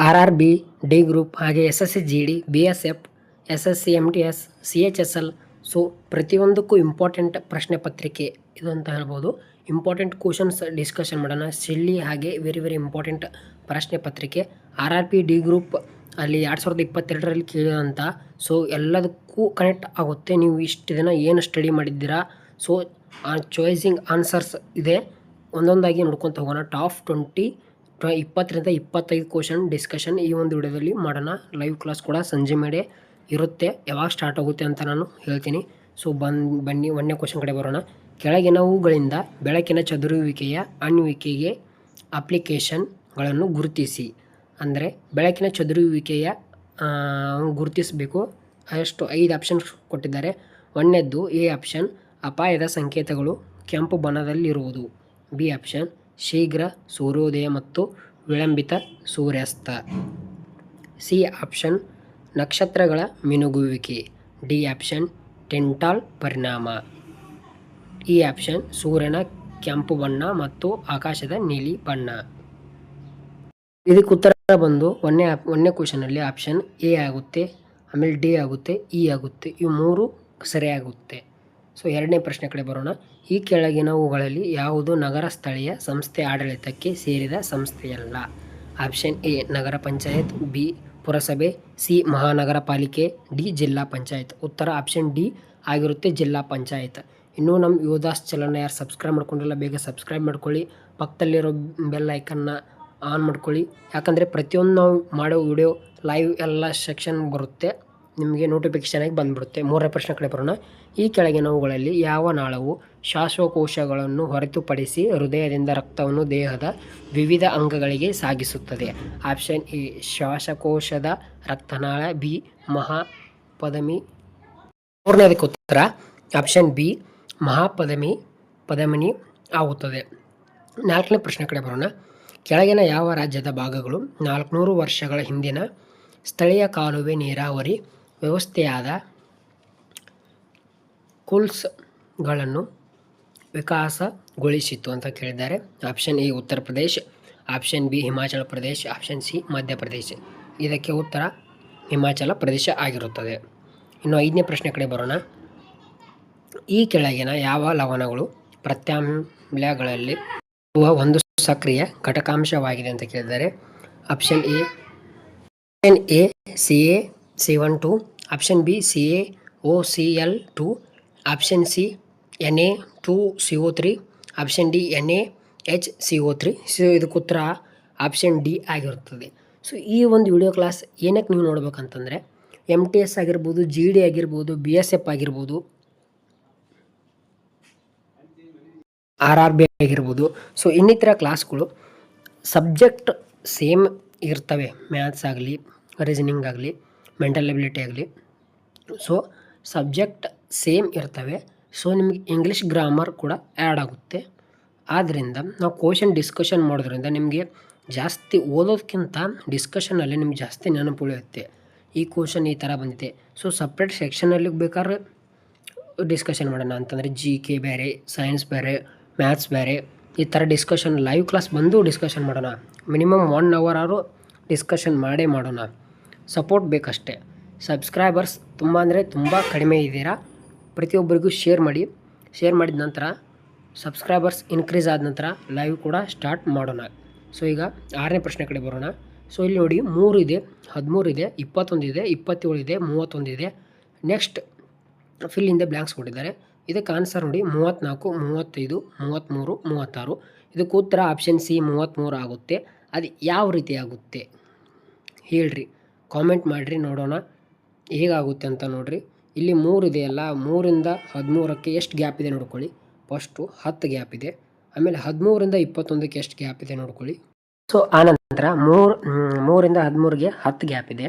RRB, D group, ಹಾಗೆ SSC GD, BSF, SSC MTS, CHSL. So ಪ್ರತಿಯೊಂದಕ್ಕೂ important ಪ್ರಶ್ನೆ ಪತ್ರಿಕೆ ಇದು ಅಂತ ಹೇಳ್ಬೋದು. ಇಂಪಾರ್ಟೆಂಟ್ ಕ್ವಶನ್ಸ್ ಡಿಸ್ಕಷನ್ ಮಾಡೋಣ. ಸಿಲ್ಲಿ ಹಾಗೆ ವೆರಿ ಇಂಪಾರ್ಟೆಂಟ್ ಪ್ರಶ್ನೆ ಪತ್ರಿಕೆ. RRB, ಡಿ ಗ್ರೂಪ್ ಅಲ್ಲಿ 2022ರಲ್ಲಿ ಕೇಳಿದಂಥ ಸೊ ಎಲ್ಲದಕ್ಕೂ ಕನೆಕ್ಟ್ ಆಗುತ್ತೆ. ನೀವು ಇಷ್ಟು ದಿನ ಏನು ಸ್ಟಡಿ ಮಾಡಿದ್ದೀರಾ, ಸೊ ಆ ಚಾಯ್ಸಿಂಗ್ ಆನ್ಸರ್ಸ್ ಇದೆ. ಒಂದೊಂದಾಗಿ ನೋಡ್ಕೊತ ಹೋಗೋಣ. ಟಾಪ್ 20ರಿಂದ 25 ಕ್ವಶನ್ ಡಿಸ್ಕಷನ್ ಈ ಒಂದು ವಿಡಿಯೋದಲ್ಲಿ ಮಾಡೋಣ. ಲೈವ್ ಕ್ಲಾಸ್ ಕೂಡ ಸಂಜೆ ಮೇಲೆ ಇರುತ್ತೆ. ಯಾವಾಗ ಸ್ಟಾರ್ಟ್ ಆಗುತ್ತೆ ಅಂತ ನಾನು ಹೇಳ್ತೀನಿ. ಸೊ ಬನ್ನಿ 1ನೇ ಕ್ವಶನ್ ಕಡೆ ಬರೋಣ. ಕೆಳಗಿನವುಗಳಿಂದ ಬೆಳಕಿನ ಚದುರುವಿಕೆಯ ಅನ್ವಯಿಕೆಗೆ ಅಪ್ಲಿಕೇಶನ್ಗಳನ್ನು ಗುರುತಿಸಿ. ಅಂದರೆ ಬೆಳಕಿನ ಚದುರುವಿಕೆಯ ಗುರುತಿಸಬೇಕು. ಅಷ್ಟು 5 ಆಪ್ಷನ್ಸ್ ಕೊಟ್ಟಿದ್ದಾರೆ. 1ನೇದ್ದು ಎ ಆಪ್ಷನ್, ಅಪಾಯದ ಸಂಕೇತಗಳು ಕೆಂಪು ಬಣ್ಣದಲ್ಲಿರುವುದು. ಬಿ ಆಪ್ಷನ್, ಶೀಘ್ರ ಸೂರ್ಯೋದಯ ಮತ್ತು ವಿಳಂಬಿತ ಸೂರ್ಯಾಸ್ತ. ಸಿ ಆಪ್ಷನ್, ನಕ್ಷತ್ರಗಳ ಮಿನುಗುವಿಕೆ. ಡಿ ಆಪ್ಷನ್, ಟೆಂಟಾಲ್ ಪರಿಣಾಮ. ಇ ಆಪ್ಷನ್, ಸೂರ್ಯನ ಕೆಂಪು ಬಣ್ಣ ಮತ್ತು ಆಕಾಶದ ನೀಲಿ ಬಣ್ಣ. ಇದಕ್ಕೆ ಉತ್ತರ ಬಂದು 1ನೇ ಕ್ವಶನಲ್ಲಿ ಆಪ್ಷನ್ ಎ ಆಗುತ್ತೆ, ಆಮೇಲೆ ಡಿ ಆಗುತ್ತೆ, ಇ ಆಗುತ್ತೆ. ಇವು 3 ಸರಿಯಾಗುತ್ತೆ. ಸೊ 2ನೇ ಪ್ರಶ್ನೆ ಕಡೆ ಬರೋಣ. ಈ ಕೆಳಗಿನವುಗಳಲ್ಲಿ ಯಾವುದು ನಗರ ಸ್ಥಳೀಯ ಸಂಸ್ಥೆ ಆಡಳಿತಕ್ಕೆ ಸೇರಿದ ಸಂಸ್ಥೆಯಲ್ಲ? ಆಪ್ಷನ್ ಎ ನಗರ ಪಂಚಾಯತ್, ಬಿ ಪುರಸಭೆ, ಸಿ ಮಹಾನಗರ ಪಾಲಿಕೆ, ಡಿ ಜಿಲ್ಲಾ ಪಂಚಾಯತ್. ಉತ್ತರ ಆಪ್ಷನ್ ಡಿ ಆಗಿರುತ್ತೆ, ಜಿಲ್ಲಾ ಪಂಚಾಯತ್. ಇನ್ನೂ ನಮ್ಮ ಯೋಧಾಸ್ ಚಾನಲ್ನ ಯಾರು ಸಬ್ಸ್ಕ್ರೈಬ್ ಮಾಡ್ಕೊಂಡಿಲ್ಲ ಬೇಗ ಸಬ್ಸ್ಕ್ರೈಬ್ ಮಾಡ್ಕೊಳ್ಳಿ. ಪಕ್ಕದಲ್ಲಿರೋ ಬೆಲ್ ಐಕನ್ನ ಆನ್ ಮಾಡ್ಕೊಳ್ಳಿ. ಯಾಕಂದರೆ ಪ್ರತಿಯೊಂದು ನಾವು ಮಾಡೋ ವಿಡಿಯೋ ಲೈವ್ ಎಲ್ಲ ಸೆಕ್ಷನ್ ಬರುತ್ತೆ, ನಿಮಗೆ ನೋಟಿಫಿಕೇಷನ್ ಆಗಿ ಬಂದುಬಿಡುತ್ತೆ. 3ನೇ ಪ್ರಶ್ನೆ ಕಡೆ ಬರೋಣ. ಈ ಕೆಳಗಿನವುಗಳಲ್ಲಿ ಯಾವ ನಾಳವು ಶ್ವಾಸಕೋಶಗಳನ್ನು ಹೊರತುಪಡಿಸಿ ಹೃದಯದಿಂದ ರಕ್ತವನ್ನು ದೇಹದ ವಿವಿಧ ಅಂಗಗಳಿಗೆ ಸಾಗಿಸುತ್ತದೆ? ಆಪ್ಷನ್ ಎ ಶ್ವಾಸಕೋಶದ ರಕ್ತನಾಳ, ಬಿ ಮಹಾಪಧಮನಿ. 3ನೇದಕ್ಕೆ ಉತ್ತರ ಆಪ್ಷನ್ ಬಿ ಮಹಾಪಧಮನಿ ಆಗುತ್ತದೆ. 4ನೇ ಪ್ರಶ್ನೆ ಕಡೆ ಬರೋಣ. ಕೆಳಗಿನ ಯಾವ ರಾಜ್ಯದ ಭಾಗಗಳು 400 ವರ್ಷಗಳ ಹಿಂದಿನ ಸ್ಥಳೀಯ ಕಾಲುವೆ ನೀರಾವರಿ ವ್ಯವಸ್ಥೆಯಾದ ಕುಲ್ಸ್ಗಳನ್ನು ವಿಕಾಸಗೊಳಿಸಿತು ಅಂತ ಕೇಳಿದ್ದಾರೆ? Option A Uttar Pradesh, option B Himachal Pradesh, option C Madhya Pradesh. ಇದಕ್ಕೆ ಉತ್ತರ ಹಿಮಾಚಲ ಪ್ರದೇಶ ಆಗಿರುತ್ತದೆ. ಇನ್ನು 5ನೇ ಪ್ರಶ್ನೆ ಕಡೆ ಬರೋಣ. ಈ ಕೆಳಗಿನ ಯಾವ ಲವಣಗಳು ಪ್ರತ್ಯಾಮ್ಲಗಳಲ್ಲಿ ಒಂದು ಸಕ್ರಿಯ ಘಟಕಾಂಶವಾಗಿದೆ ಅಂತ ಕೇಳಿದ್ದಾರೆ? Option A CaCO2, option B CaOCl2, option C Na2CO3, option D NaHCO3. So ಇದಕ್ಕೆ ಉತ್ತರ ಆಪ್ಷನ್ ಡಿ ಆಗಿರುತ್ತದೆ. ಸೊ ಈ ಒಂದು ವಿಡಿಯೋ ಕ್ಲಾಸ್ ಏನಕ್ಕೆ ನೀವು ನೋಡ್ಬೇಕಂತಂದರೆ MTS ಆಗಿರ್ಬೋದು, GD ಆಗಿರ್ಬೋದು, BSF ಆಗಿರ್ಬೋದು, RRB ಆಗಿರ್ಬೋದು. ಸೊ ಇನ್ನಿತರ ಕ್ಲಾಸ್ಗಳು ಸಬ್ಜೆಕ್ಟ್ ಸೇಮ್ ಇರ್ತವೆ. ಮ್ಯಾಥ್ಸ್ ಆಗಲಿ, ರೀಸನಿಂಗ್ ಆಗಲಿ, ಮೆಂಟಲ್ ಎಬಿಲಿಟಿ ಆಗಲಿ. ಸೊ ಸಬ್ಜೆಕ್ಟ್ ಸೇಮ್ ಇರ್ತವೆ. ಸೊ ನಿಮಗೆ ಇಂಗ್ಲೀಷ್ ಗ್ರಾಮರ್ ಕೂಡ ಆ್ಯಡ್ ಆಗುತ್ತೆ. ಆದ್ದರಿಂದ ನಾವು ಕ್ವಶನ್ ಡಿಸ್ಕಷನ್ ಮಾಡೋದ್ರಿಂದ ನಿಮಗೆ ಜಾಸ್ತಿ ಓದೋದಕ್ಕಿಂತ ಡಿಸ್ಕಷನಲ್ಲಿ ನಿಮ್ಗೆ ಜಾಸ್ತಿ ನೆನಪು ಉಳಿಯುತ್ತೆ. ಈ ಕ್ವಶನ್ ಈ ಥರ ಬಂದಿದೆ. ಸೊ ಸಪ್ರೇಟ್ ಸೆಕ್ಷನಲ್ಲಿ ಬೇಕಾದ್ರೆ ಡಿಸ್ಕಷನ್ ಮಾಡೋಣ ಅಂತಂದರೆ GK ಬೇರೆ, ಸೈನ್ಸ್ ಬೇರೆ, ಮ್ಯಾಥ್ಸ್ ಬೇರೆ, ಈ ಥರ ಡಿಸ್ಕಷನ್ ಲೈವ್ ಕ್ಲಾಸ್ ಬಂದು ಡಿಸ್ಕಷನ್ ಮಾಡೋಣ. ಮಿನಿಮಮ್ 1 hour ಆದರೂ ಡಿಸ್ಕಷನ್ ಮಾಡೋಣ. ಸಪೋರ್ಟ್ ಬೇಕಷ್ಟೆ. ಸಬ್ಸ್ಕ್ರೈಬರ್ಸ್ ತುಂಬ ಅಂದರೆ ತುಂಬ ಕಡಿಮೆ ಇದ್ದೀರಾ. ಪ್ರತಿಯೊಬ್ಬರಿಗೂ ಶೇರ್ ಮಾಡಿದ ನಂತರ ಸಬ್ಸ್ಕ್ರೈಬರ್ಸ್ ಇನ್ಕ್ರೀಸ್ ಆದ ನಂತರ ಲೈವ್ ಕೂಡ ಸ್ಟಾರ್ಟ್ ಮಾಡೋಣ. ಸೊ ಈಗ 6ನೇ ಪ್ರಶ್ನೆ ಕಡೆ ಬರೋಣ. ಸೊ ಇಲ್ಲಿ ನೋಡಿ 3 ಇದೆ, 13 ಇದೆ, 21 ಇದೆ, 27 ಇದೆ, 31 ಇದೆ. Next fill in the blanks ಕೊಟ್ಟಿದ್ದಾರೆ. ಇದಕ್ಕೆ ಆನ್ಸರ್ ನೋಡಿ 34, 35, 33, 36. ಇದಕ್ಕೆ ಉತ್ತರ ಆಪ್ಷನ್ ಸಿ 33 ಆಗುತ್ತೆ. ಅದು ಯಾವ ರೀತಿ ಆಗುತ್ತೆ ಹೇಳ್ರಿ, ಕಾಮೆಂಟ್ ಮಾಡಿರಿ, ನೋಡೋಣ ಹೇಗಾಗುತ್ತೆ ಅಂತ ನೋಡಿರಿ. ಇಲ್ಲಿ 3 ಇದೆಯಲ್ಲ, 3ರಿಂದ 13ಕ್ಕೆ ಎಷ್ಟು ಗ್ಯಾಪ್ ಇದೆ ನೋಡ್ಕೊಳ್ಳಿ. ಫಸ್ಟು 10 ಗ್ಯಾಪ್ ಇದೆ, ಆಮೇಲೆ 13ರಿಂದ 21ಕ್ಕೆ ಎಷ್ಟು ಗ್ಯಾಪ್ ಇದೆ ನೋಡ್ಕೊಳ್ಳಿ. ಸೊ ಆನಂತರ 3ರಿಂದ 13ಗೆ 10 ಗ್ಯಾಪ್ ಇದೆ,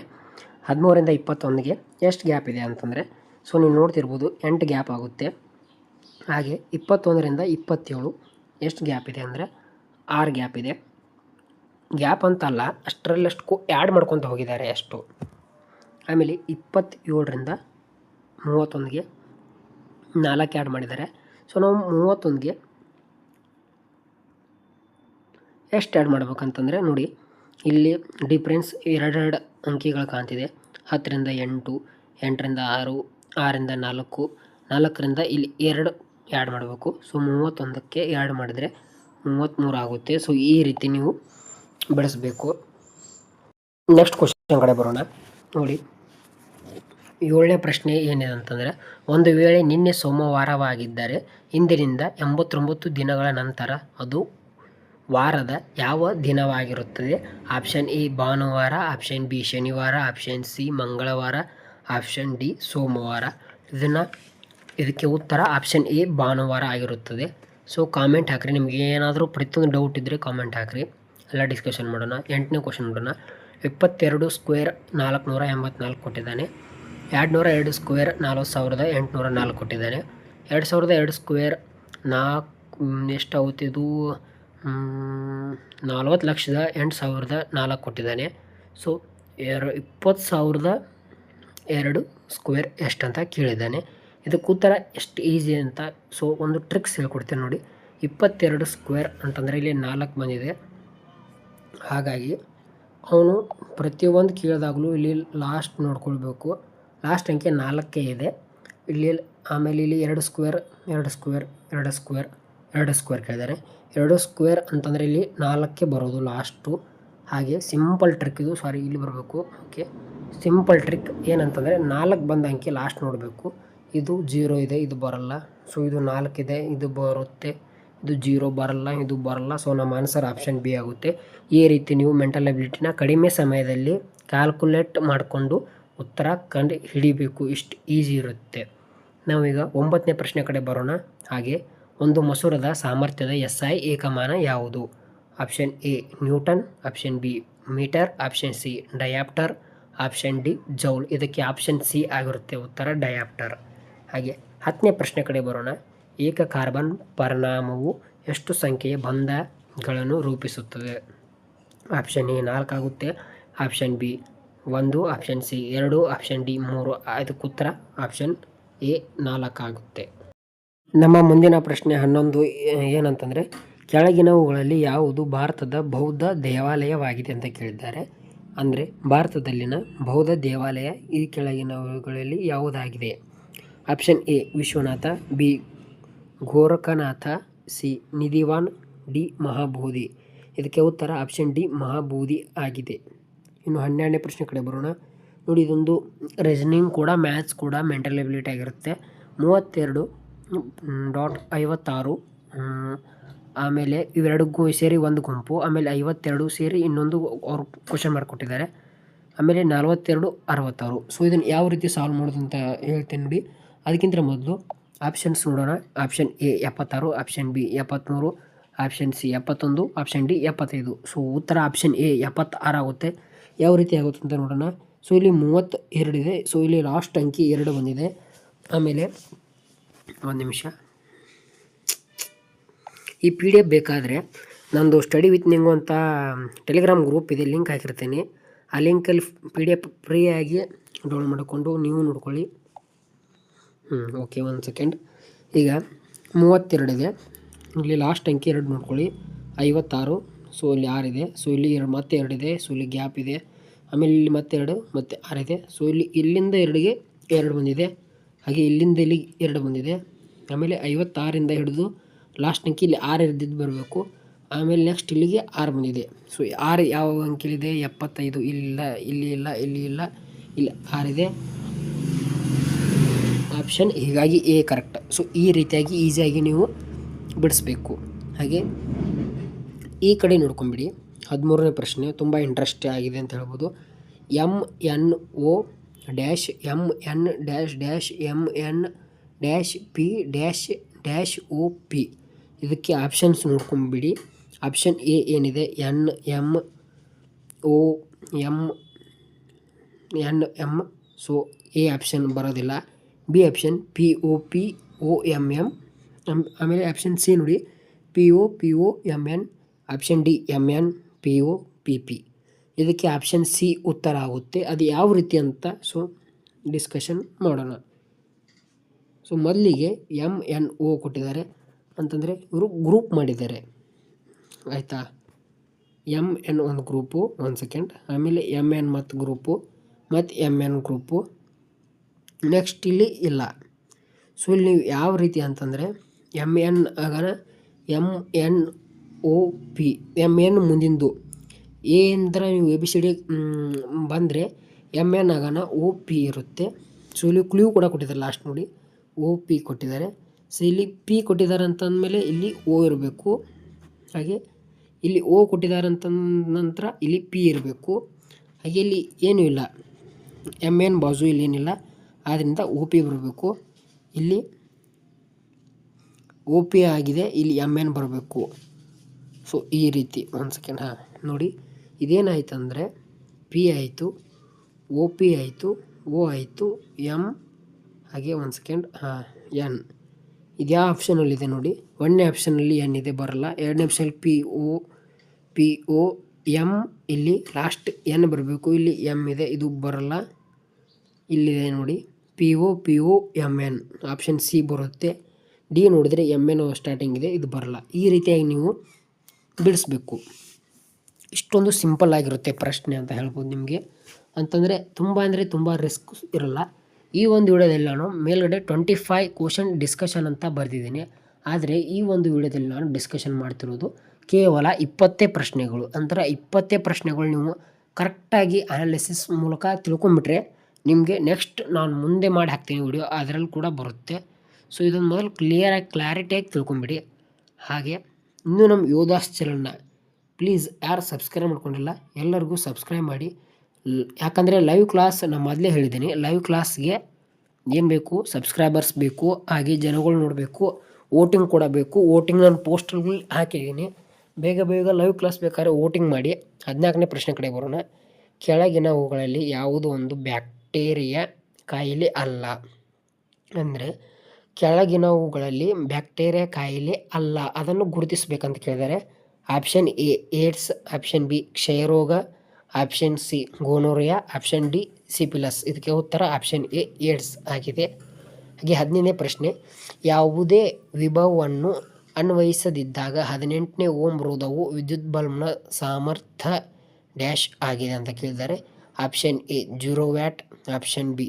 13ರಿಂದ 21ಗೆ ಎಷ್ಟು ಗ್ಯಾಪ್ ಇದೆ ಅಂತಂದರೆ ಸೊ ನೀವು ನೋಡ್ತಿರ್ಬೋದು 8 ಗ್ಯಾಪ್ ಆಗುತ್ತೆ. ಹಾಗೆ 21ರಿಂದ 27 ಎಷ್ಟು ಗ್ಯಾಪ್ ಇದೆ ಅಂದರೆ 6 ಗ್ಯಾಪ್ ಇದೆ. ಗ್ಯಾಪ್ ಅಂತಲ್ಲ, ಅಷ್ಟರಲ್ಲಷ್ಟು ಆ್ಯಡ್ ಮಾಡ್ಕೊತ ಹೋಗಿದ್ದಾರೆ ಅಷ್ಟು. ಆಮೇಲೆ 27ರಿಂದ 31ಗೆ 4 ಆ್ಯಡ್ ಮಾಡಿದ್ದಾರೆ. ಸೊ ನಾವು 31ಗೆ ಎಷ್ಟು ಆ್ಯಡ್ ಮಾಡ್ಬೇಕಂತಂದರೆ ನೋಡಿ, ಇಲ್ಲಿ ಡಿಫ್ರೆನ್ಸ್ ಎರಡೆರಡು ಅಂಕಿಗಳು ಕಾಣ್ತಿದೆ. 10ರಿಂದ 8, 8ರಿಂದ 6, 6ರಿಂದ 4, 4ರಿಂದ ಇಲ್ಲಿ 2 ಆ್ಯಡ್ ಮಾಡಬೇಕು. ಸೊ 31ಕ್ಕೆ 2 ಮಾಡಿದರೆ 33 ಆಗುತ್ತೆ. ಸೊ ಈ ರೀತಿ ನೀವು ಬೆಳೆಸಬೇಕು. ನೆಕ್ಸ್ಟ್ ಕ್ವಶನ್ ಕಡೆ ಬರೋಣ. ನೋಡಿ 7ನೇ ಪ್ರಶ್ನೆ ಏನಿದೆ ಅಂತಂದರೆ, ಒಂದು ವೇಳೆ ನಿನ್ನೆ ಸೋಮವಾರವಾಗಿದ್ದರೆ ಇಂದಿನಿಂದ 89 ದಿನಗಳ ನಂತರ ಅದು ವಾರದ ಯಾವ ದಿನವಾಗಿರುತ್ತದೆ? ಆಪ್ಷನ್ ಎ ಭಾನುವಾರ, ಆಪ್ಷನ್ ಬಿ ಶನಿವಾರ, ಆಪ್ಷನ್ ಸಿ ಮಂಗಳವಾರ, ಆಪ್ಷನ್ ಡಿ ಸೋಮವಾರ. ಇದಕ್ಕೆ ಉತ್ತರ ಆಪ್ಷನ್ ಎ ಭಾನುವಾರ ಆಗಿರುತ್ತದೆ. ಸೊ ಕಾಮೆಂಟ್ ಹಾಕಿರಿ. ನಿಮಗೆ ಏನಾದರೂ ಪ್ರತಿಯೊಂದು ಡೌಟ್ ಇದ್ದರೆ ಕಾಮೆಂಟ್ ಹಾಕಿರಿ, ಎಲ್ಲ ಡಿಸ್ಕಷನ್ ಮಾಡೋಣ. 8ನೇ ಕ್ವಶನ್ ನೋಡೋಣ. 22 ಸ್ಕ್ವೇರ್ 484 ಕೊಟ್ಟಿದ್ದಾನೆ. 202 ಸ್ಕ್ವೇರ್ 4804 ಕೊಟ್ಟಿದ್ದಾನೆ. 2002 ಸ್ಕ್ವೇರ್ 4 ಎಷ್ಟಾಗುತ್ತೆ? ಇದು 40,08,004 ಕೊಟ್ಟಿದ್ದಾನೆ. ಸೊ 20,002 ಸ್ಕ್ವೇರ್ ಎಷ್ಟಂತ ಕೇಳಿದ್ದಾನೆ. ಇದಕ್ಕೆ ಉತ್ತರ ಎಷ್ಟು ಈಸಿ ಅಂತ ಸೊ ಒಂದು ಟ್ರಿಕ್ಸ್ ಹೇಳ್ಕೊಡ್ತೇನೆ ನೋಡಿ. 22 ಸ್ಕ್ವೇರ್ ಅಂತಂದರೆ ಇಲ್ಲಿ 4 ಬಂದಿದೆ. ಹಾಗಾಗಿ ಅವನು ಪ್ರತಿಯೊಂದು ಕೇಳಿದಾಗಲೂ ಇಲ್ಲಿ ಲಾಸ್ಟ್ ನೋಡ್ಕೊಳ್ಬೇಕು. ಲಾಸ್ಟ್ ಅಂಕೆ 4 ಇದೆ ಇಲ್ಲಿ. ಆಮೇಲೆ ಇಲ್ಲಿ 2 ಸ್ಕ್ವೇರ್ 2 ಸ್ಕ್ವೇರ್ 2 ಸ್ಕ್ವೇರ್ 2 ಸ್ಕ್ವೇರ್ ಕೇಳಿದ್ದಾರೆ. 2 ಸ್ಕ್ವೇರ್ ಅಂತಂದರೆ ಇಲ್ಲಿ 4ಕ್ಕೆ ಬರೋದು ಲಾಸ್ಟು. ಹಾಗೆ ಸಿಂಪಲ್ ಟ್ರಿಕ್ ಇದು. ಸಾರಿ, ಇಲ್ಲಿ ಬರಬೇಕು. ಓಕೆ, ಸಿಂಪಲ್ ಟ್ರಿಕ್ ಏನಂತಂದರೆ 4 ಬಂದ ಅಂಕೆ ಲಾಸ್ಟ್ ನೋಡಬೇಕು. ಇದು 0 ಇದೆ, ಇದು ಬರಲ್ಲ. ಸೊ ಇದು 4 ಇದೆ, ಇದು ಬರುತ್ತೆ. ಇದು 0 ಬರಲ್ಲ, ಇದು ಬರಲ್ಲ. ಸೊ ನಮ್ಮ ಆನ್ಸರ್ ಆಪ್ಷನ್ ಬಿ ಆಗುತ್ತೆ. ಈ ರೀತಿ ನೀವು ಮೆಂಟಲ್ ಎಬಿಲಿಟಿನ ಕಡಿಮೆ ಸಮಯದಲ್ಲಿ ಕ್ಯಾಲ್ಕುಲೇಟ್ ಮಾಡಿಕೊಂಡು ಉತ್ತರ ಕಂಡು ಹಿಡಿಬೇಕು. ಇಷ್ಟು ಈಸಿ ಇರುತ್ತೆ. ನಾವೀಗ 9ನೇ ಪ್ರಶ್ನೆ ಕಡೆ ಬರೋಣ. ಹಾಗೆ ಒಂದು ಮಸೂರದ ಸಾಮರ್ಥ್ಯದ SI ಏಕಮಾನ ಯಾವುದು? Option A newton, option B metre, option C dioptre, option D joule. ಇದಕ್ಕೆ ಆಪ್ಷನ್ ಸಿ ಆಗಿರುತ್ತೆ ಉತ್ತರ, ಡಯಾಪ್ಟರ್. ಹಾಗೆ 10ನೇ ಪ್ರಶ್ನೆ ಕಡೆ ಬರೋಣ. ಏಕ ಕಾರ್ಬನ್ ಪರಿಣಾಮವು ಎಷ್ಟು ಸಂಖ್ಯೆಯ ಬಂಧಗಳನ್ನು ರೂಪಿಸುತ್ತದೆ? ಆಪ್ಷನ್ ಎ 4 ಆಗುತ್ತೆ, option B 1, option C 2, option D 3. ಇದಕ್ಕೆ ಉತ್ತರ ಆಪ್ಷನ್ ಎ 4 ಆಗುತ್ತೆ. ನಮ್ಮ ಮುಂದಿನ ಪ್ರಶ್ನೆ 11 ಏನಂತಂದರೆ, ಕೆಳಗಿನವುಗಳಲ್ಲಿ ಯಾವುದು ಭಾರತದ ಬೌದ್ಧ ದೇವಾಲಯವಾಗಿದೆ ಅಂತ ಕೇಳಿದ್ದಾರೆ. ಅಂದರೆ ಭಾರತದಲ್ಲಿನ ಬೌದ್ಧ ದೇವಾಲಯ ಈ ಕೆಳಗಿನವುಗಳಲ್ಲಿ ಯಾವುದಾಗಿದೆ? Option A Vishwanath, B Gorakhnath, C Nidhivan, D Mahabodhi. ಇದಕ್ಕೆ ಉತ್ತರ ಆಪ್ಷನ್ ಡಿ ಮಹಾಬೋಧಿ ಆಗಿದೆ. ಇನ್ನು 12ನೇ ಪ್ರಶ್ನೆ ಕಡೆ ಬರೋಣ. ನೋಡಿ, ಇದೊಂದು ರೀಸನಿಂಗ್ ಕೂಡ ಮ್ಯಾಥ್ಸ್ ಕೂಡ ಮೆಂಟಲ್ ಎಬಿಲಿಟಿ ಆಗಿರುತ್ತೆ. 32.56 ಆಮೇಲೆ ಇವೆರಡಿಗೂ ಸೇರಿ ಒಂದು ಗುಂಪು, ಆಮೇಲೆ 52 ಸೇರಿ ಇನ್ನೊಂದು ಅವ್ರು ಕ್ವಶನ್ ಮಾರ್ಕ್ ಕೊಟ್ಟಿದ್ದಾರೆ, ಆಮೇಲೆ 42.66. ಸೊ ಇದನ್ನು ಯಾವ ರೀತಿ ಸಾಲ್ವ್ ಮಾಡೋದು ಅಂತ ಹೇಳ್ತೇನೆ ನೋಡಿ. ಅದಕ್ಕಿಂತ ಮೊದಲು ಆಪ್ಷನ್ಸ್ ನೋಡೋಣ. Option A 76, option B 73, option C 71, option D 75. So ಉತ್ತರ ಆಪ್ಷನ್ ಎ 76 ಆಗುತ್ತೆ. ಯಾವ ರೀತಿ ಆಗುತ್ತೆ ಅಂತ ನೋಡೋಣ. ಸೊ ಇಲ್ಲಿ 32 ಇದೆ. ಸೊ ಇಲ್ಲಿ ಲಾಸ್ಟ್ ಅಂಕಿ 2 ಬಂದಿದೆ. ಆಮೇಲೆ ಒಂದು ನಿಮಿಷ, ಈ PDF ಬೇಕಾದರೆ ನಂದು ಸ್ಟಡಿ ವಿತ್ ನಿಂಗು ಅಂತ ಟೆಲಿಗ್ರಾಮ್ ಗ್ರೂಪ್ ಇದೆ, ಲಿಂಕ್ ಹಾಕಿರ್ತೀನಿ. ಆ ಲಿಂಕಲ್ಲಿ PDF ಫ್ರೀಯಾಗಿ ಡೌನ್ಲೋಡ್ ಮಾಡಿಕೊಂಡು ನೀವು ನೋಡ್ಕೊಳ್ಳಿ. ಓಕೆ, ಒಂದು ಸೆಕೆಂಡ್. ಈಗ 32 ಇದೆ, ಇಲ್ಲಿ ಲಾಸ್ಟ್ ಅಂಕಿ 2 ನೋಡ್ಕೊಳ್ಳಿ, 56. ಸೊ ಇಲ್ಲಿ 6 ಇದೆ. ಸೊ ಇಲ್ಲಿ ಮತ್ತೆ 2 ಇದೆ. ಸೊ ಇಲ್ಲಿ ಗ್ಯಾಪ್ ಇದೆ. ಆಮೇಲೆ ಇಲ್ಲಿ ಮತ್ತೆ 2 ಮತ್ತೆ 6 ಇದೆ. ಸೊ ಇಲ್ಲಿಂದ 2ಗೆ 2 ಬಂದಿದೆ. ಹಾಗೆ ಇಲ್ಲಿಂದ ಇಲ್ಲಿ 2 ಬಂದಿದೆ. ಆಮೇಲೆ 56ರಿಂದ ಹಿಡಿದು ಲಾಸ್ಟ್ ಅಂಕಿ ಇಲ್ಲಿ 6 ಇದ್ದಿದ್ದು ಬರಬೇಕು. ಆಮೇಲೆ ನೆಕ್ಸ್ಟ್ ಇಲ್ಲಿಗೆ 6 ಬಂದಿದೆ. ಸೊ 6 ಯಾವ ಅಂಕಿಲಿದೆ? 75. ಇಲ್ಲಿಲ್ಲ, ಇಲ್ಲಿ ಇಲ್ಲ, ಇಲ್ಲಿ ಇಲ್ಲ, ಇಲ್ಲಿ 6 ಇದೆ. ಆಪ್ಷನ್ ಹೀಗಾಗಿ ಎ ಕರೆಕ್ಟ್. ಸೊ ಈ ರೀತಿಯಾಗಿ ಈಸಿಯಾಗಿ ನೀವು ಬಿಡಿಸ್ಬೇಕು. ಹಾಗೆ ಈ ಕಡೆ ನೋಡ್ಕೊಂಬಿಡಿ. 13ನೇ ಪ್ರಶ್ನೆ ತುಂಬ ಇಂಟ್ರೆಸ್ಟ್ ಆಗಿದೆ ಅಂತ ಹೇಳ್ಬೋದು. MNO-MN-MN-P-OP. ಇದಕ್ಕೆ ಆಪ್ಷನ್ಸ್ ನೋಡ್ಕೊಂಬಿಡಿ. ಆಪ್ಷನ್ ಎ ಏನಿದೆ? NMOM. ಸೊ ಎ ಆಪ್ಷನ್ ಬರೋದಿಲ್ಲ. B option POPOMM. ಆಮೇಲೆ ಆಪ್ಷನ್ ಸಿ ನೋಡಿ POPOMN. Option D MNPOPP. ಇದಕ್ಕೆ ಆಪ್ಷನ್ ಸಿ ಉತ್ತರ ಆಗುತ್ತೆ. ಅದು ಯಾವ ರೀತಿ ಅಂತ ಸೊ ಡಿಸ್ಕಷನ್ ಮಾಡೋಣ. ಸೊ ಮೊದಲಿಗೆ MNO ಕೊಟ್ಟಿದ್ದಾರೆ ಅಂತಂದರೆ ಇವರು ಗ್ರೂಪ್ ಮಾಡಿದ್ದಾರೆ, ಆಯಿತಾ? ಎಮ್ ಎನ್ ಒಂದು ಗ್ರೂಪು, ಒಂದು ಸೆಕೆಂಡ್, ಆಮೇಲೆ ಎಮ್ ಎನ್ ಮತ್ತು ಗ್ರೂಪು ಮತ್ತು ಎಮ್ ಎನ್ ಗ್ರೂಪು. ನೆಕ್ಸ್ಟ್ ಇಲ್ಲಿ ಇಲ್ಲ. ಸೊ ಇಲ್ಲಿ ನೀವು ಯಾವ ರೀತಿ ಅಂತಂದರೆ ಎಮ್ ಎನ್ ಆಗೋಣ M N O P, M N ಮುಂದಿಂದು ಎ ಅಂದ್ರೆ ನೀವು ಎ ಬಿ ಸಿ ಡಿ ಬಂದರೆ ಎಮ್ ಎನ್ ಆಗೋಣ ಒ ಪಿ ಇರುತ್ತೆ. ಸೊ ಇಲ್ಲಿ ಕ್ಲೂ ಕೂಡ ಕೊಟ್ಟಿದ್ದಾರೆ ಲಾಸ್ಟ್ ನೋಡಿ, ಒ ಪಿ ಕೊಟ್ಟಿದ್ದಾರೆ. ಸೊ ಇಲ್ಲಿ ಪಿ ಕೊಟ್ಟಿದ್ದಾರೆ ಅಂತಂದಮೇಲೆ ಇಲ್ಲಿ ಒ ಇರಬೇಕು, ಹಾಗೆ ಇಲ್ಲಿ ಒ ಕೊಟ್ಟಿದ್ದಾರೆ ಅಂತ ನಂತರ ಇಲ್ಲಿ ಪಿ ಇರಬೇಕು. ಹಾಗೆ ಇಲ್ಲಿ ಏನೂ ಇಲ್ಲ, ಎಮ್ ಎನ್ ಬಾಜು ಇಲ್ಲಿ ಏನಿಲ್ಲ, ಆದ್ದರಿಂದ ಒ ಪಿ ಬರಬೇಕು. ಇಲ್ಲಿ ಒ ಪಿ ಆಗಿದೆ, ಇಲ್ಲಿ ಎಮ್ ಎನ್ ಬರಬೇಕು. ಸೊ ಈ ರೀತಿ ಒಂದು ಸೆಕೆಂಡ್ ನೋಡಿ, ಇದೇನಾಯಿತು ಅಂದರೆ ಪಿ ಆಯಿತು, ಒ ಪಿ ಆಯಿತು, ಒ ಆಯಿತು, ಎಮ್, ಹಾಗೆ ಒಂದು ಸೆಕೆಂಡ್ ಎನ್. ಇದು ಯಾವ ಆಪ್ಷನಲ್ಲಿದೆ ನೋಡಿ, ಒಂದನೇ ಆಪ್ಷನಲ್ಲಿ ಎನ್ ಇದೆ ಬರಲ್ಲ, ಎರಡನೇ ಆಪ್ಷನಲ್ಲಿ ಪಿ ಒ ಎಮ್, ಇಲ್ಲಿ ಲಾಸ್ಟ್ ಎನ್ ಬರಬೇಕು, ಇಲ್ಲಿ ಎಮ್ ಇದೆ ಇದು ಬರಲ್ಲ. ಇಲ್ಲಿದೆ ನೋಡಿ P O M N, option C ಬರುತ್ತೆ. ಡಿ ನೋಡಿದರೆ ಎಮ್ ಎನ್ ಸ್ಟಾರ್ಟಿಂಗ್ ಇದೆ, ಇದು ಬರಲ್ಲ. ಈ ರೀತಿಯಾಗಿ ನೀವು ಬಿಡಿಸ್ಬೇಕು. ಇಷ್ಟೊಂದು ಸಿಂಪಲ್ ಆಗಿರುತ್ತೆ ಪ್ರಶ್ನೆ ಅಂತ ಹೇಳ್ಬೋದು ನಿಮಗೆ. ಅಂತಂದರೆ ತುಂಬ ರಿಸ್ಕ್ ಇರಲ್ಲ. ಈ ಒಂದು ವಿಡಿಯೋದಲ್ಲಿ ನಾನು ಮೇಲ್ಗಡೆ 25 ಕ್ವಶನ್ ಡಿಸ್ಕಷನ್ ಅಂತ ಬರೆದಿದ್ದೀನಿ. ಆದರೆ ಈ ಒಂದು ವಿಡಿಯೋದಲ್ಲಿ ನಾನು ಡಿಸ್ಕಷನ್ ಮಾಡ್ತಿರೋದು ಕೇವಲ 20 ಪ್ರಶ್ನೆಗಳು. ಅಂತರ 20 ಪ್ರಶ್ನೆಗಳು ನೀವು ಕರೆಕ್ಟಾಗಿ ಅನಾಲಿಸಿಸ್ ಮೂಲಕ ತಿಳ್ಕೊಂಬಿಟ್ರೆ ನಿಮಗೆ ನೆಕ್ಸ್ಟ್ ನಾನು ಮುಂದೆ ಮಾಡಿ ಹಾಕ್ತೀನಿ ವಿಡಿಯೋ, ಅದರಲ್ಲಿ ಕೂಡ ಬರುತ್ತೆ. ಸೊ ಇದನ್ನು ಮೊದಲು ಕ್ಲಾರಿಟಿಯಾಗಿ ತಿಳ್ಕೊಂಬಿಡಿ. ಹಾಗೆ ಇನ್ನೂ ನಮ್ಮ ಯೋಧಾಸ್ ಚಾನಲ್ನ ಪ್ಲೀಸ್ ಯಾರು ಸಬ್ಸ್ಕ್ರೈಬ್ ಮಾಡ್ಕೊಂಡಿಲ್ಲ ಎಲ್ಲರಿಗೂ ಸಬ್ಸ್ಕ್ರೈಬ್ ಮಾಡಿ. ಯಾಕಂದರೆ ಲೈವ್ ಕ್ಲಾಸ್ ನಾನು ಮೊದಲೇ ಹೇಳಿದ್ದೀನಿ, ಲೈವ್ ಕ್ಲಾಸ್ಗೆ ಏನು ಬೇಕು, ಸಬ್ಸ್ಕ್ರೈಬರ್ಸ್ ಬೇಕು, ಹಾಗೆ ಜನಗಳು ನೋಡಬೇಕು, ವೋಟಿಂಗ್ ಕೂಡ ಬೇಕು. ವೋಟಿಂಗ್ ನಾನು ಪೋಸ್ಟರ್ಗಳು ಹಾಕಿದ್ದೀನಿ. ಬೇಗ ಲೈವ್ ಕ್ಲಾಸ್ ಬೇಕಾದ್ರೆ ವೋಟಿಂಗ್ ಮಾಡಿ. 14ನೇ ಪ್ರಶ್ನೆ ಕಡೆ ಬರೋಣ. ಕೆಳಗಿನವುಗಳಲ್ಲಿ ಯಾವುದೋ ಒಂದು ಬ್ಯಾಕ್ಟೀರಿಯಾ ಕಾಯಿಲೆ ಅಲ್ಲ. ಅಂದರೆ ಕೆಳಗಿನವುಗಳಲ್ಲಿ ಬ್ಯಾಕ್ಟೀರಿಯಾ ಕಾಯಿಲೆ ಅಲ್ಲ, ಅದನ್ನು ಗುರುತಿಸಬೇಕಂತ ಕೇಳಿದ್ದಾರೆ. Option A AIDS, option B ಕ್ಷಯರೋಗ, option C gonorrhoea, option D syphilis. ಇದಕ್ಕೆ ಉತ್ತರ ಆಪ್ಷನ್ ಎ ಏಡ್ಸ್ ಆಗಿದೆ. ಹಾಗೆ 15ನೇ ಪ್ರಶ್ನೆ, ಯಾವುದೇ ವಿಭವವನ್ನು ಅನ್ವಯಿಸದಿದ್ದಾಗ 18ನೇ ಓಮ್ ರೋಧವು ವಿದ್ಯುತ್ ಬಲ್ಬ್ನ ಸಾಮರ್ಥ್ಯ ಡ್ಯಾಶ್ ಆಗಿದೆ ಅಂತ ಕೇಳಿದ್ದಾರೆ. Option A 0 watt, option B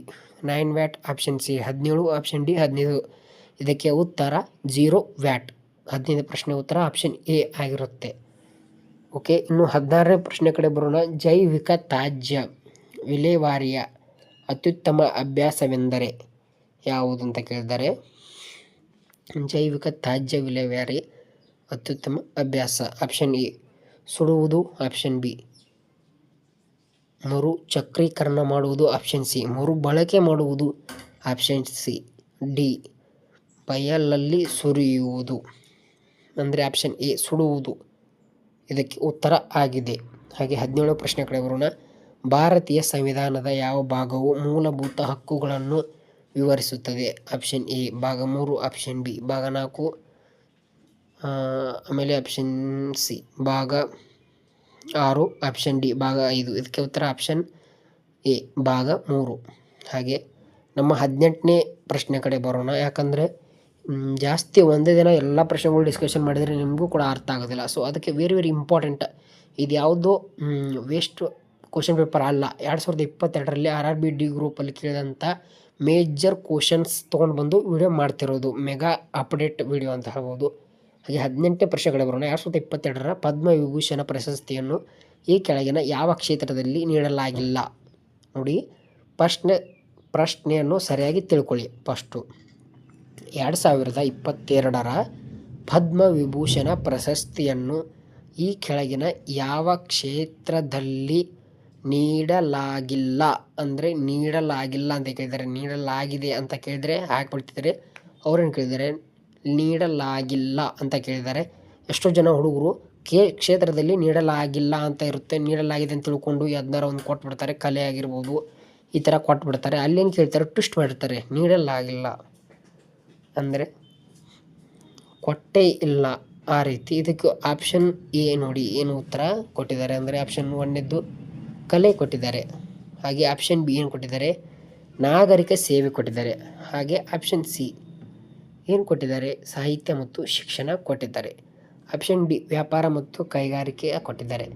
9 watt, option C 17, option D 15. ಇದಕ್ಕೆ ಉತ್ತರ 0 ವ್ಯಾಟ್. 15ನೇ ಪ್ರಶ್ನೆ ಉತ್ತರ ಆಪ್ಷನ್ ಎ ಆಗಿರುತ್ತೆ. ಓಕೆ, ಇನ್ನು 16ನೇ ಪ್ರಶ್ನೆ ಕಡೆ ಬರೋಣ. ಜೈವಿಕ ತ್ಯಾಜ್ಯ ವಿಲೇವಾರಿಯ ಅತ್ಯುತ್ತಮ ಅಭ್ಯಾಸವೆಂದರೆ ಯಾವುದು ಅಂತ ಕೇಳಿದ್ದಾರೆ. ಜೈವಿಕ ತ್ಯಾಜ್ಯ ವಿಲೇವಾರಿ ಅತ್ಯುತ್ತಮ ಅಭ್ಯಾಸ ಆಪ್ಷನ್ ಎ ಸುಡುವುದು, ಆಪ್ಷನ್ ಬಿ ಮರುಚಕ್ರೀಕರಣ ಮಾಡುವುದು, ಆಪ್ಷನ್ ಸಿ ಮರುಬಳಕೆ ಮಾಡುವುದು, ಆಪ್ಷನ್ ಸಿ ಡಿ ಬಯಲಲ್ಲಿ ಸುರಿಯುವುದು. ಅಂದರೆ ಆಪ್ಷನ್ ಎ ಸುಡುವುದು ಇದಕ್ಕೆ ಉತ್ತರ ಆಗಿದೆ. ಹಾಗೆ 17ನೇ ಪ್ರಶ್ನೆ ಕಡೆ ಬರೋಣ. ಭಾರತೀಯ ಸಂವಿಧಾನದ ಯಾವ ಭಾಗವು ಮೂಲಭೂತ ಹಕ್ಕುಗಳನ್ನು ವಿವರಿಸುತ್ತದೆ? ಆಪ್ಷನ್ ಎ ಭಾಗ 3, ಆಪ್ಷನ್ ಬಿ ಭಾಗ 4, ಆಮೇಲೆ ಆಪ್ಷನ್ ಸಿ ಭಾಗ 6, ಆಪ್ಷನ್ ಡಿ ಭಾಗ 5. ಇದಕ್ಕೆ ಉತ್ತರ ಆಪ್ಷನ್ ಎ ಭಾಗ 3. ಹಾಗೆ ನಮ್ಮ 18ನೇ ಪ್ರಶ್ನೆ ಕಡೆ ಬರೋಣ. ಯಾಕಂದರೆ ಜಾಸ್ತಿ ಒಂದೇ ದಿನ ಎಲ್ಲ ಪ್ರಶ್ನೆಗಳು ಡಿಸ್ಕಷನ್ ಮಾಡಿದರೆ ನಿಮಗೂ ಕೂಡ ಅರ್ಥ ಆಗೋದಿಲ್ಲ. ಸೊ ಅದಕ್ಕೆ ವೆರಿ ಇಂಪಾರ್ಟೆಂಟ್. ಇದು ಯಾವುದೋ ವೇಸ್ಟ್ ಕ್ವಶನ್ ಪೇಪರ್ ಅಲ್ಲ. 2022ರಲ್ಲಿ RRB ಡಿ ಗ್ರೂಪಲ್ಲಿ ಕೇಳಿದಂಥ ಮೇಜರ್ ಕ್ವಶನ್ಸ್ ತೊಗೊಂಡು ಬಂದು ವಿಡಿಯೋ ಮಾಡ್ತಿರೋದು, ಮೆಗಾ ಅಪ್ಡೇಟ್ ವಿಡಿಯೋ ಅಂತ ಹೇಳ್ಬೋದು. ಹಾಗೆ 18ನೇ ಪ್ರಶ್ನೆ ಕಡೆ ಬರೋಣ. 2022ರ ಪದ್ಮವಿಭೂಷಣ ಪ್ರಶಸ್ತಿಯನ್ನು ಈ ಕೆಳಗಿನ ಯಾವ ಕ್ಷೇತ್ರದಲ್ಲಿ ನೀಡಲಾಗಿಲ್ಲ? ನೋಡಿ, ಪ್ರಶ್ನೆಯನ್ನು ಸರಿಯಾಗಿ ತಿಳ್ಕೊಳ್ಳಿ. ಫಸ್ಟು 2022ರ ಪದ್ಮವಿಭೂಷಣ ಪ್ರಶಸ್ತಿಯನ್ನು ಈ ಕೆಳಗಿನ ಯಾವ ಕ್ಷೇತ್ರದಲ್ಲಿ ನೀಡಲಾಗಿಲ್ಲ? ಅಂದರೆ ನೀಡಲಾಗಿಲ್ಲ ಅಂತ ಕೇಳಿದರೆ, ನೀಡಲಾಗಿದೆ ಅಂತ ಕೇಳಿದರೆ ಹಾಕ್ಬಿಡ್ತಿದ್ದಾರೆ. ಅವ್ರೇನು ಕೇಳಿದ್ದಾರೆ, ನೀಡಲಾಗಿಲ್ಲ ಅಂತ ಕೇಳಿದ್ದಾರೆ. ಎಷ್ಟೋ ಜನ ಹುಡುಗರು ಕ್ಷೇತ್ರದಲ್ಲಿ ನೀಡಲಾಗಿಲ್ಲ ಅಂತ ಇರುತ್ತೆ, ನೀಡಲಾಗಿದೆ ಅಂತ ತಿಳ್ಕೊಂಡು ಯಾವ್ದಾರ ಒಂದು ಕೊಟ್ಬಿಡ್ತಾರೆ, ಕಲೆ ಆಗಿರ್ಬೋದು, ಈ ಥರ ಕೊಟ್ಬಿಡ್ತಾರೆ. ಅಲ್ಲೇನು ಕೇಳ್ತಾರೆ, ಟ್ವಿಸ್ಟ್ ಮಾಡಿರ್ತಾರೆ, ನೀಡಲಾಗಿಲ್ಲ ಅಂದರೆ ಕೊಟ್ಟೇ ಇಲ್ಲ ಆ ರೀತಿ. ಇದಕ್ಕೆ ಆಪ್ಷನ್ ಎ ನೋಡಿ ಏನು ಉತ್ತರ ಕೊಟ್ಟಿದ್ದಾರೆ ಅಂದರೆ ಆಪ್ಷನ್ 1ನೇದ್ದು ಕಲೆ ಕೊಟ್ಟಿದ್ದಾರೆ. ಹಾಗೆ ಆಪ್ಷನ್ ಬಿ ಏನು ಕೊಟ್ಟಿದ್ದಾರೆ, ನಾಗರಿಕ ಸೇವೆ ಕೊಟ್ಟಿದ್ದಾರೆ. ಹಾಗೆ ಆಪ್ಷನ್ ಸಿ ಏನು ಕೊಟ್ಟಿದ್ದಾರೆ, ಸಾಹಿತ್ಯ ಮತ್ತು ಶಿಕ್ಷಣ ಕೊಟ್ಟಿದ್ದಾರೆ. ಆಪ್ಷನ್ ಡಿ ವ್ಯಾಪಾರ ಮತ್ತು ಕೈಗಾರಿಕೆ ಕೊಟ್ಟಿದ್ದಾರೆ.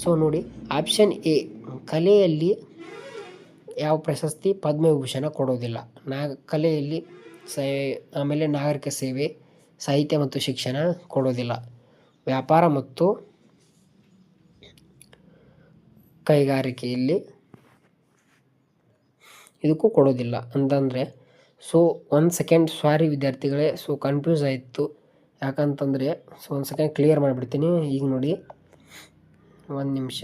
ಸೊ ನೋಡಿ, ಆಪ್ಷನ್ ಎ ಕಲೆಯಲ್ಲಿ ಯಾವ ಪ್ರಶಸ್ತಿ ಪದ್ಮವಿಭೂಷಣ ಕೊಡೋದಿಲ್ಲ. ಕಲೆಯಲ್ಲಿ ಆಮೇಲೆ ನಾಗರಿಕ ಸೇವೆ, ಸಾಹಿತ್ಯ ಮತ್ತು ಶಿಕ್ಷಣ ಕೊಡೋದಿಲ್ಲ. ವ್ಯಾಪಾರ ಮತ್ತು ಕೈಗಾರಿಕೆಯಲ್ಲಿ ಇದಕ್ಕೂ ಕೊಡೋದಿಲ್ಲ ಅಂತಂದರೆ, ಸೊ 1 ಸೆಕೆಂಡ್ ಸಾರಿ ವಿದ್ಯಾರ್ಥಿಗಳೇ, ಸೊ ಕನ್ಫ್ಯೂಸ್ ಆಯಿತು. ಯಾಕಂತಂದರೆ ಸೊ 1 ಸೆಕೆಂಡ್ ಕ್ಲಿಯರ್ ಮಾಡಿಬಿಡ್ತೀನಿ. ಈಗ ನೋಡಿ, 1 ನಿಮಿಷ.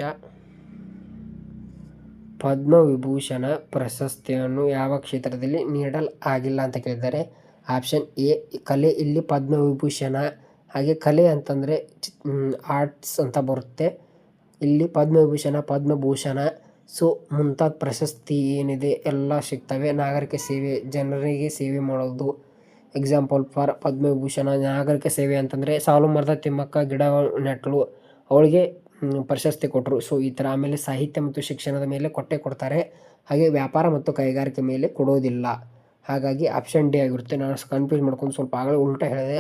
ಪದ್ಮವಿಭೂಷಣ ಪ್ರಶಸ್ತಿಯನ್ನು ಯಾವ ಕ್ಷೇತ್ರದಲ್ಲಿ ನೀಡಲಾಗಿಲ್ಲ ಅಂತ ಕೇಳಿದ್ದಾರೆ. ಆಪ್ಷನ್ ಎ ಕಲೆ, ಇಲ್ಲಿ ಪದ್ಮವಿಭೂಷಣ. ಹಾಗೆ ಕಲೆ ಅಂತಂದರೆ ಆರ್ಟ್ಸ್ ಅಂತ ಬರುತ್ತೆ. ಇಲ್ಲಿ ಪದ್ಮವಿಭೂಷಣ, ಪದ್ಮಭೂಷಣ, ಸೊ ಮುಂತಾದ ಪ್ರಶಸ್ತಿ ಏನಿದೆ ಎಲ್ಲ ಸಿಗ್ತವೆ. ನಾಗರಿಕ ಸೇವೆ, ಜನರಿಗೆ ಸೇವೆ ಮಾಡೋದು. ಎಕ್ಸಾಂಪಲ್ ಫಾರ್ ಪದ್ಮವಿಭೂಷಣ ನಾಗರಿಕ ಸೇವೆ ಅಂತಂದರೆ ಸಾಲು ಮರದ ತಿಮ್ಮಕ್ಕ ಗಿಡ ನೆಟ್ಟಳು, ಅವಳಿಗೆ ಪ್ರಶಸ್ತಿ ಕೊಟ್ಟರು. ಸೊ ಈ ಥರ. ಆಮೇಲೆ ಸಾಹಿತ್ಯ ಮತ್ತು ಶಿಕ್ಷಣದ ಮೇಲೆ ಕೊಡ್ತಾರೆ. ಹಾಗೆ ವ್ಯಾಪಾರ ಮತ್ತು ಕೈಗಾರಿಕೆ ಮೇಲೆ ಕೊಡೋದಿಲ್ಲ. ಹಾಗಾಗಿ ಆಪ್ಷನ್ ಡಿ ಆಗಿರುತ್ತೆ. ನಾನು ಕನ್ಫ್ಯೂಸ್ ಮಾಡ್ಕೊಂಡು ಸ್ವಲ್ಪ ಆಗಲೇ ಉಲ್ಟಾ ಹೇಳಿದೆ,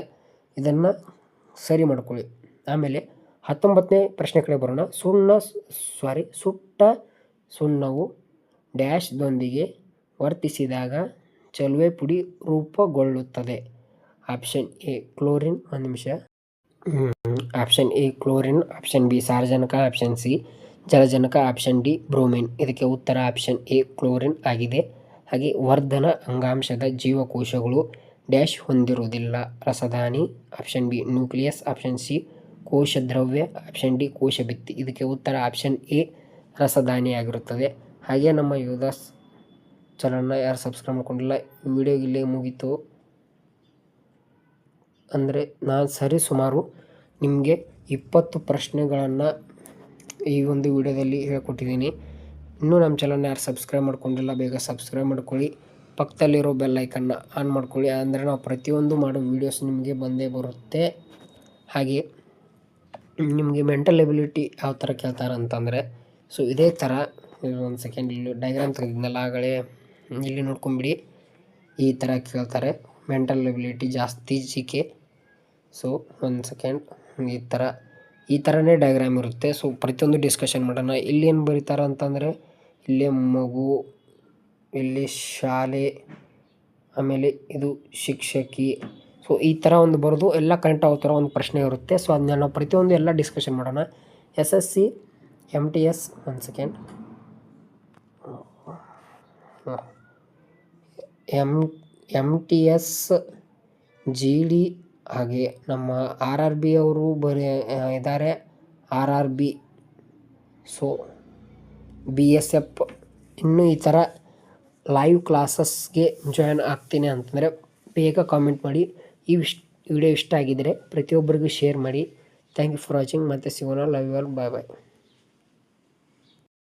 ಇದನ್ನು ಸರಿ ಮಾಡ್ಕೊಳ್ಳಿ. ಆಮೇಲೆ 19ನೇ ಪ್ರಶ್ನೆ ಕಡೆ ಬರೋಣ. ಸುಟ್ಟ ಸುಣ್ಣವು ಡ್ಯಾಶ್ದೊಂದಿಗೆ ವರ್ತಿಸಿದಾಗ ಚಲುವೆ ಪುಡಿ ರೂಪುಗೊಳ್ಳುತ್ತದೆ. Option A chlorine. 1 ನಿಮಿಷ. Option A chlorine, option B ಸಾರಜನಕ, ಆಪ್ಷನ್ ಸಿ ಜಲಜನಕ, ಆಪ್ಷನ್ ಡಿ ಬ್ರೋಮಿನ್. ಇದಕ್ಕೆ ಉತ್ತರ ಆಪ್ಷನ್ ಎ ಕ್ಲೋರಿನ್ ಆಗಿದೆ. ಹಾಗೆ ವರ್ಧನ ಅಂಗಾಂಶದ ಜೀವಕೋಶಗಳು ಡ್ಯಾಶ್ ಹೊಂದಿರುವುದಿಲ್ಲ. ರಸದಾನಿ, option B nucleus, option C ಕೋಶದ್ರವ್ಯ, ಆಪ್ಷನ್ ಡಿ ಕೋಶಭಿತ್ತಿ. ಇದಕ್ಕೆ ಉತ್ತರ ಆಪ್ಷನ್ ಎ ರಸದಾನಿ ಆಗಿರುತ್ತದೆ. ಹಾಗೆ ನಮ್ಮ ಯೋಧಾಸ್ ಚಾನಲ್ನ ಯಾರು ಸಬ್ಸ್ಕ್ರೈಬ್ ಮಾಡ್ಕೊಂಡಿಲ್ಲ, ವಿಡಿಯೋ ಇಲ್ಲೇ ಮುಗೀತು. ಅಂದರೆ ನಾನು ಸರಿಸುಮಾರು ನಿಮಗೆ 20 ಪ್ರಶ್ನೆಗಳನ್ನು ಈ ಒಂದು ವಿಡಿಯೋದಲ್ಲಿ ಹೇಳ್ಕೊಟ್ಟಿದ್ದೀನಿ. ಇನ್ನೂ ನಮ್ಮ ಚಾನಲ್ನ ಯಾರು ಸಬ್ಸ್ಕ್ರೈಬ್ ಮಾಡ್ಕೊಂಡಿಲ್ಲ, ಬೇಗ ಸಬ್ಸ್ಕ್ರೈಬ್ ಮಾಡ್ಕೊಳ್ಳಿ. ಪಕ್ಕದಲ್ಲಿರೋ ಬೆಲ್ ಐಕನ್ನ ಆನ್ ಮಾಡ್ಕೊಳ್ಳಿ. ಅಂದರೆ ನಾವು ಪ್ರತಿಯೊಂದು ಮಾಡೋ ವೀಡಿಯೋಸ್ ನಿಮಗೆ ಬಂದೇ ಬರುತ್ತೆ. ಹಾಗೆ ನಿಮಗೆ ಮೆಂಟಲ್ ಎಬಿಲಿಟಿ ಯಾವ ಥರ ಕೇಳ್ತಾರೆ ಅಂತಂದರೆ, ಸೊ ಇದೇ ಥರ 1 ಸೆಕೆಂಡ್ ಇಲ್ಲಿ ಡಯಾಗ್ರಾಮ್ ತೆಗೆದಿದ್ನಲ್ಲ ಆಗಲೇ, ಇಲ್ಲಿ ನೋಡ್ಕೊಂಬಿಡಿ. ಈ ಥರ ಕೇಳ್ತಾರೆ ಮೆಂಟಲ್ ಎಬಿಲಿಟಿ ಜಾಸ್ತಿ ಜಿಕೆ. ಸೊ 1 ಸೆಕೆಂಡ್ ಈ ಥರನೇ ಡಯಾಗ್ರಾಮ್ ಇರುತ್ತೆ. ಸೊ ಪ್ರತಿಯೊಂದು ಡಿಸ್ಕಷನ್ ಮಾಡೋಣ. ಇಲ್ಲಿ ಏನು ಬರೀತಾರೆ ಅಂತಂದರೆ, ಇಲ್ಲೇ ಮಗು, ಇಲ್ಲಿ ಶಾಲೆ, ಆಮೇಲೆ ಇದು ಶಿಕ್ಷಕಿ. ಸೊ ಈ ಥರ ಒಂದು ಬರೆದು ಎಲ್ಲ ಕರೆಕ್ಟ್ ಆಗೋ ಥರ ಒಂದು ಪ್ರಶ್ನೆ ಇರುತ್ತೆ. ಸೊ ಅದನ್ನ ನಾವು ಪ್ರತಿಯೊಂದು ಎಲ್ಲ ಡಿಸ್ಕಷನ್ ಮಾಡೋಣ. SSC MTS 1 second MTS GD, ಹಾಗೆ ನಮ್ಮ RRB ಅವರು ಇದ್ದಾರೆ, RRB. So BSF. ಇನ್ನೂ ಈ ಥರ ಲೈವ್ ಕ್ಲಾಸಸ್ಗೆ ಜಾಯ್ನ್ ಆಗ್ತೀನಿ ಅಂತಂದರೆ ಬೇಗ ಕಾಮೆಂಟ್ ಮಾಡಿ. ಈ ವಿಡಿಯೋ ಇಷ್ಟ ಆಗಿದ್ದರೆ ಪ್ರತಿಯೊಬ್ಬರಿಗೂ ಶೇರ್ ಮಾಡಿ. Thank you for watching. ಮತ್ತೆ ಸಿಗೋಣ. Love you all. Bye bye.